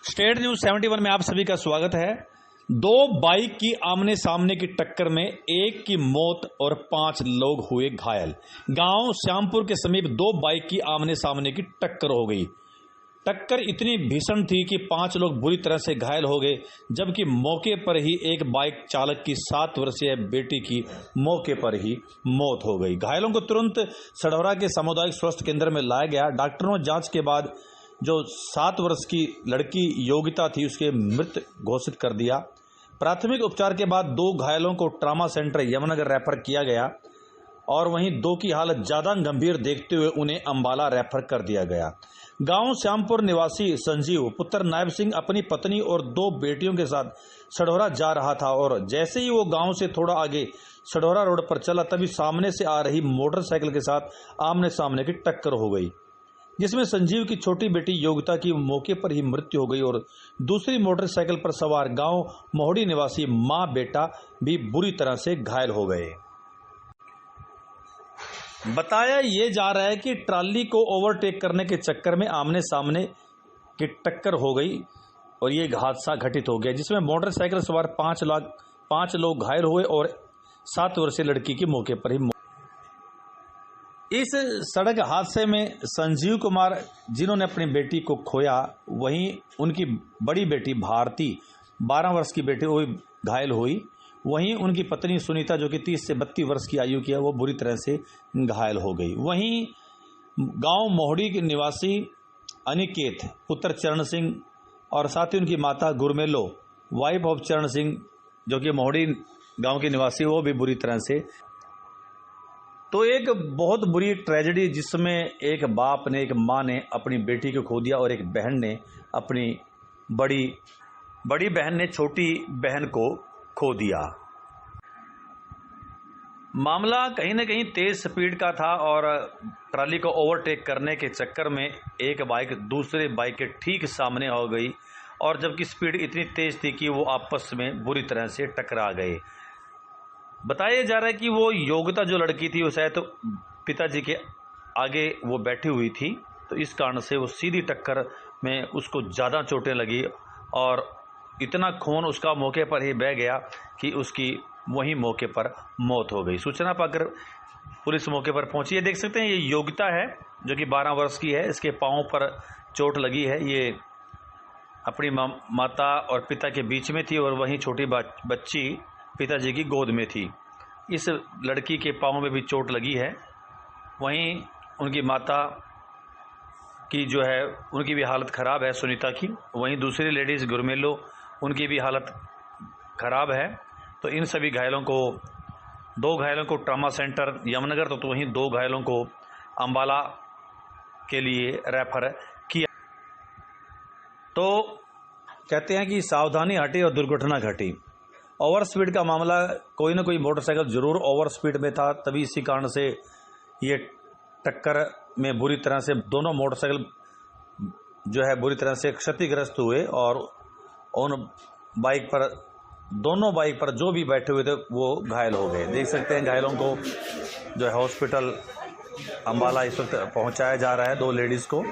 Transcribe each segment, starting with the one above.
State news 71 में आप सभी का स्वागत है। दो बाइक की आमने सामने की टक्कर में एक की मौत और 5 लोग हुए घायल। गांव श्यामपुर के समीप दो बाइक की आमने सामने की टक्कर हो गई। टक्कर इतनी भीषण थी कि 5 लोग बुरी तरह से घायल हो गए, जबकि मौके पर ही एक बाइक चालक की 7 वर्षीय बेटी की मौके पर ही मौत हो गई। घायलों को तुरंत सढौरा के सामुदायिक स्वास्थ्य केंद्र में लाया गया। डॉक्टरों ने जांच के बाद जो 7 वर्ष की लड़की योगिता थी उसके मृत घोषित कर दिया। प्राथमिक उपचार के बाद 2 घायलों को ट्रामा सेंटर यमुनानगर रेफर किया गया और वहीं 2 की हालत ज्यादा गंभीर देखते हुए उन्हें अंबाला रेफर कर दिया गया। गांव श्यामपुर निवासी संजीव पुत्र नायब सिंह अपनी पत्नी और 2 बेटियों के साथ सढौरा जा रहा था और जैसे ही वो गांव से थोड़ा आगे सढौरा रोड पर चला तभी सामने से आ रही मोटरसाइकिल के साथ आमने सामने की टक्कर हो गई, जिसमें संजीव की छोटी बेटी योगिता की मौके पर ही मृत्यु हो गई और दूसरी मोटरसाइकिल पर सवार गांव मोहड़ी निवासी मां बेटा भी बुरी तरह से घायल हो गए। बताया ये जा रहा है कि ट्राली को ओवरटेक करने के चक्कर में आमने सामने की टक्कर हो गई और ये हादसा घटित हो गया, जिसमें मोटरसाइकिल सवार 5 लोग घायल हुए और 7 वर्षीय लड़की की मौके पर ही। इस सड़क हादसे में संजीव कुमार जिन्होंने अपनी बेटी को खोया, वहीं उनकी बड़ी बेटी भारती 12 वर्ष की बेटी वो घायल हुई। वहीं उनकी पत्नी सुनीता जो कि 30 से 32 वर्ष की आयु की है वो बुरी तरह से घायल हो गई। वहीं गांव मोहड़ी के निवासी अनिकेत पुत्र चरण सिंह और साथ ही उनकी माता गुरमेलो वाइफ ऑफ चरण सिंह जो कि मोहड़ी गांव के निवासी वो भी बुरी तरह से। तो एक बहुत बुरी ट्रेजेडी जिसमें एक बाप ने, एक माँ ने अपनी बेटी को खो दिया और एक बहन ने अपनी बड़ी बहन ने छोटी बहन को खो दिया। मामला कहीं न कहीं तेज स्पीड का था और ट्राली को ओवरटेक करने के चक्कर में एक बाइक दूसरे बाइक के ठीक सामने हो गई और जबकि स्पीड इतनी तेज थी कि वो आपस में बुरी तरह से टकरा गए। बताया जा रहा है कि वो योगिता जो लड़की थी वो शायद तो पिताजी के आगे वो बैठी हुई थी, तो इस कारण से वो सीधी टक्कर में उसको ज़्यादा चोटें लगी और इतना खून उसका मौके पर ही बह गया कि उसकी वहीं मौके पर मौत हो गई। सूचना पाकर पुलिस मौके पर पहुंची। ये देख सकते हैं ये योगिता है जो कि 12 वर्ष की है। इसके पाँव पर चोट लगी है। ये अपनी माता और पिता के बीच में थी और वहीं छोटी बच्ची पिताजी की गोद में थी। इस लड़की के पाँव में भी चोट लगी है। वहीं उनकी माता की जो है उनकी भी हालत ख़राब है, सुनीता की। वहीं दूसरी लेडीज़ गुरमेलो उनकी भी हालत ख़राब है। तो इन सभी घायलों को 2 घायलों को ट्रामा सेंटर यमुनानगर तो वहीं 2 घायलों को अंबाला के लिए रेफर किया। तो कहते हैं कि सावधानी हटी और दुर्घटना घटी। ओवर स्पीड का मामला, कोई ना कोई मोटरसाइकिल ज़रूर ओवर स्पीड में था, तभी इसी कारण से ये टक्कर में बुरी तरह से दोनों मोटरसाइकिल जो है बुरी तरह से क्षतिग्रस्त हुए और उन दोनों बाइक पर जो भी बैठे हुए थे वो घायल हो गए। देख सकते हैं घायलों को जो है हॉस्पिटल अंबाला इस वक्त पहुंचाया जा रहा है, 2 लेडीज़ को।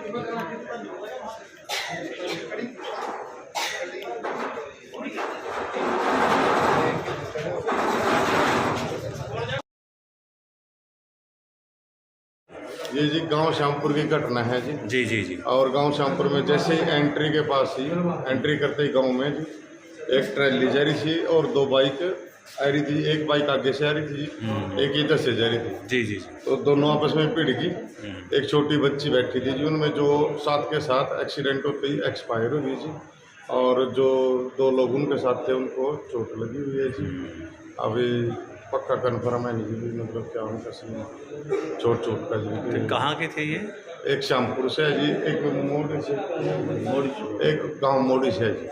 ये जी गांव श्यामपुर की घटना है जी। जी जी जी। और गांव श्यामपुर में जैसे ही एंट्री के पास ही एंट्री करते ही गांव में जी एक ट्रैली जा रही थी और 2 बाइक आ रही थी। एक बाइक आगे से आ रही थी, एक इधर से जा रही थी। जी जी। तो दोनों आपस में भिड़ गई। एक छोटी बच्ची बैठी थी जी, उनमें जो साथ के साथ एक्सीडेंट होते ही एक्सपायर हो गई जी और जो 2 लोग उनके साथ थे उनको चोट लगी हुई है जी। अभी पक्का कन्फर्म है नहीं मतलब क्या उनका सीन चोट का जी। तो कहाँ के थे ये? एक श्यामपुर से है जी, एक मोड़ी से, एक गांव मोड़ी से है जी,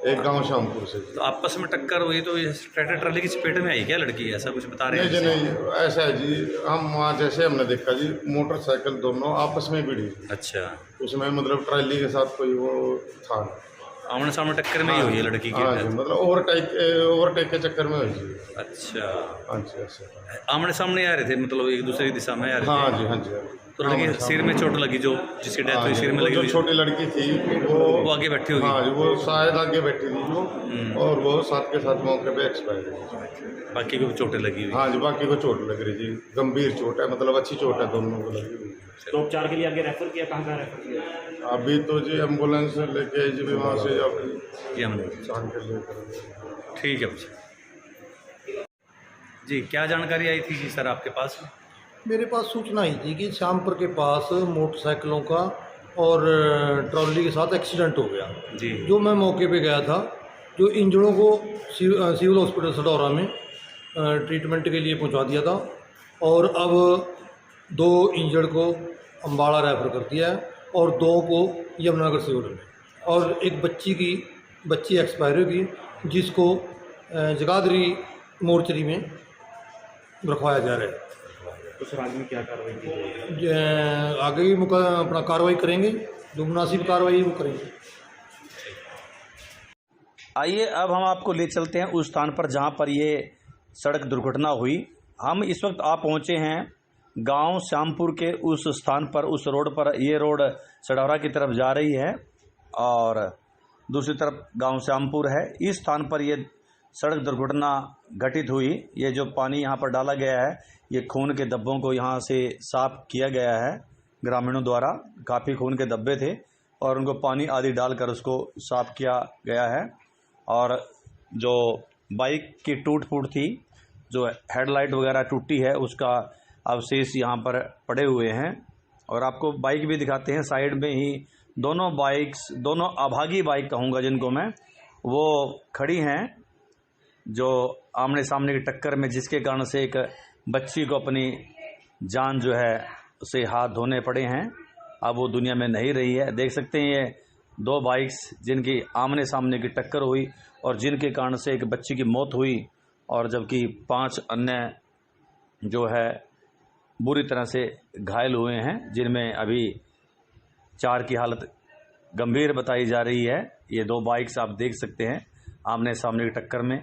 एक गांव श्यामपुर से। तो आपस में टक्कर हुई तो ट्रैक्टर ट्राली की चपेट में आई क्या लड़की, ऐसा कुछ बता रहे हैं? नहीं जी नहीं, ऐसा है जी, हम वहाँ जैसे हमने देखा जी मोटरसाइकिल दोनों आपस में भिड़ी। अच्छा। उसमें मतलब ट्राली के साथ कोई वो था, आमने सामने टक्कर में ही हुई है लड़की की? हाँ जी, मतलब ओवरटेक के चक्कर में हुई जी। अच्छा। हाँ जी, ऐसे आमने सामने आ रहे थे, मतलब एक दूसरे की दिशा में आ रहे थे? हाँ जी, हाँ जी। तो लड़की सिर में चोट लगी, जो जिसकी डेथ हुई सिर में लगी जो हुई, छोटी लड़की थी वो आगे बैठी होगी। हाँ, वो शायद आगे बैठी थी जो, और वो साथ के साथ मौके पे एक्सपायर है। बाकी को चोटें लगी हुई। हाँ जी, बाकी को चोट लग रही जी, गंभीर चोट है, मतलब अच्छी चोट है दोनों को लगी हुई। तो उपचार के लिए आगे रेफर किया, कहाँ रेफर किया? अभी तो जी एम्बुलेंस लेके आई जी, वहाँ से ये हमने ठीक है जी। क्या जानकारी आई थी जी सर आपके पास? मेरे पास सूचना आई थी कि श्यामपुर के पास मोटरसाइकिलों का और ट्रॉली के साथ एक्सीडेंट हो गया जी। जो मैं मौके पे गया था, जो इंजनों को सिविल हॉस्पिटल सडौरा में ट्रीटमेंट के लिए पहुंचा दिया था, और अब 2 इंजर्ड को अम्बाड़ा रेफर कर दिया है और 2 को यमुनानगर सिविल में, और एक बच्ची एक्सपायर होगी जिसको जगाधरी मोर्चरी में रखवाया जा रहा है। तो सर आगे क्या कार्रवाई की जाएगी? आगे भी अपना कार्रवाई करेंगे, जो मुनासिब कार्रवाई वो करेंगे। आइए अब हम आपको ले चलते हैं उस स्थान पर जहां पर ये सड़क दुर्घटना हुई। हम इस वक्त आ पहुंचे हैं गांव श्यामपुर के उस स्थान पर, उस रोड पर। ये रोड सडौरा की तरफ जा रही है और दूसरी तरफ गांव श्यामपुर है। इस स्थान पर ये सड़क दुर्घटना घटित हुई। ये जो पानी यहाँ पर डाला गया है, ये खून के धब्बों को यहाँ से साफ किया गया है ग्रामीणों द्वारा। काफ़ी खून के धब्बे थे और उनको पानी आदि डालकर उसको साफ किया गया है। और जो बाइक की टूट फूट थी, जो हेडलाइट वगैरह टूटी है, उसका अवशेष यहाँ पर पड़े हुए हैं। और आपको बाइक भी दिखाते हैं, साइड में ही दोनों बाइक्स, दोनों अभागी बाइक कहूँगा जिनको मैं, वो खड़ी हैं, जो आमने सामने की टक्कर में, जिसके कारण से एक बच्ची को अपनी जान जो है उसे हाथ धोने पड़े हैं। अब वो दुनिया में नहीं रही है। देख सकते हैं ये 2 बाइक्स जिनकी आमने सामने की टक्कर हुई और जिनके कारण से एक बच्ची की मौत हुई, और जबकि 5 अन्य जो है बुरी तरह से घायल हुए हैं, जिनमें अभी 4 की हालत गंभीर बताई जा रही है। ये 2 बाइक्स आप देख सकते हैं आमने सामने की टक्कर में,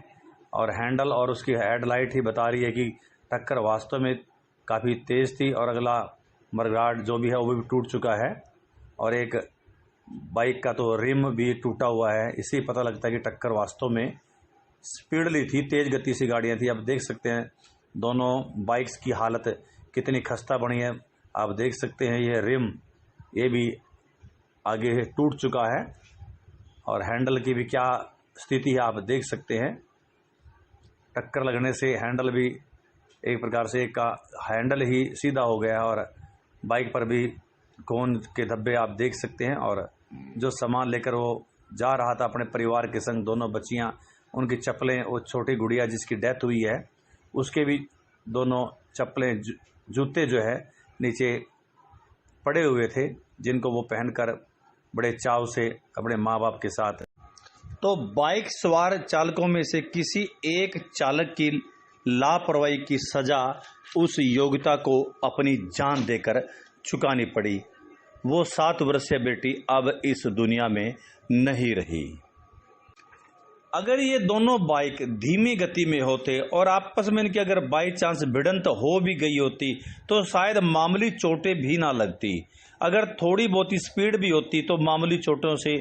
और हैंडल और उसकी हेडलाइट ही बता रही है कि टक्कर वास्तव में काफ़ी तेज़ थी, और अगला मडगार्ड जो भी है वो भी टूट चुका है, और एक बाइक का तो रिम भी टूटा हुआ है। इससे पता लगता है कि टक्कर वास्तव में स्पीडली थी, तेज़ गति से गाड़ियाँ थी। आप देख सकते हैं दोनों बाइक्स की हालत कितनी खस्ता बनी है। आप देख सकते हैं ये रिम, ये भी आगे टूट चुका है, और हैंडल की भी क्या स्थिति है आप देख सकते हैं। टक्कर लगने से हैंडल भी एक प्रकार से का हैंडल ही सीधा हो गया, और बाइक पर भी खून के धब्बे आप देख सकते हैं। और जो सामान लेकर वो जा रहा था अपने परिवार के संग, दोनों बच्चियां, उनकी चप्पलें, वो छोटी गुड़िया जिसकी डेथ हुई है, उसके भी दोनों चप्पलें, जूते जो है नीचे पड़े हुए थे, जिनको वो पहनकर बड़े चाव से अपने माँ बाप के साथ। तो बाइक सवार चालकों में से किसी एक चालक की लापरवाही की सजा उस योगिता को अपनी जान देकर चुकानी पड़ी। वो 7 वर्षीय बेटी अब इस दुनिया में नहीं रही। अगर ये दोनों बाइक धीमी गति में होते और आपस में इनकी अगर बाई चांस भिड़ंत हो भी गई होती तो शायद मामूली चोटें भी ना लगती। अगर थोड़ी बहुत स्पीड भी होती तो मामूली चोटों से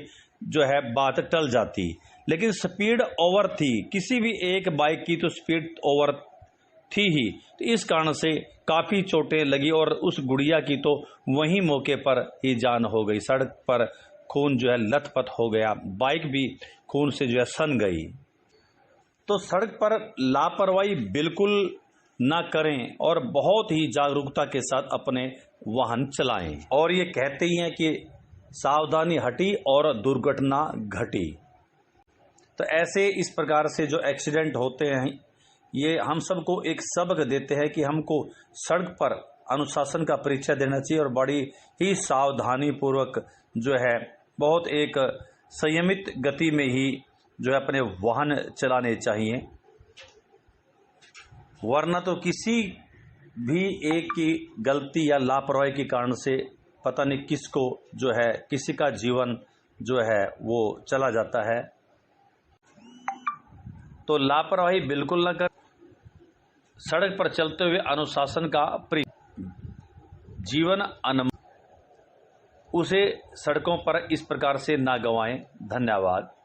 जो है बात टल जाती, लेकिन स्पीड ओवर थी। किसी भी एक बाइक की तो स्पीड ओवर थी ही, तो इस कारण से काफ़ी चोटें लगी, और उस गुड़िया की तो वहीं मौके पर ही जान हो गई। सड़क पर खून जो है लथपथ हो गया, बाइक भी खून से जो है सन गई। तो सड़क पर लापरवाही बिल्कुल ना करें और बहुत ही जागरूकता के साथ अपने वाहन चलाएं। और ये कहते ही हैं कि सावधानी हटी और दुर्घटना घटी। तो ऐसे इस प्रकार से जो एक्सीडेंट होते हैं, ये हम सबको एक सबक देते हैं कि हमको सड़क पर अनुशासन का परिचय देना चाहिए, और बड़ी ही सावधानी पूर्वक जो है बहुत एक संयमित गति में ही जो है अपने वाहन चलाने चाहिए। वरना तो किसी भी एक की गलती या लापरवाही के कारण से पता नहीं किसको जो है, किसी का जीवन जो है वो चला जाता है। तो लापरवाही बिल्कुल न कर, सड़क पर चलते हुए अनुशासन का जीवन अनमोल, उसे सड़कों पर इस प्रकार से ना गंवाएं। धन्यवाद।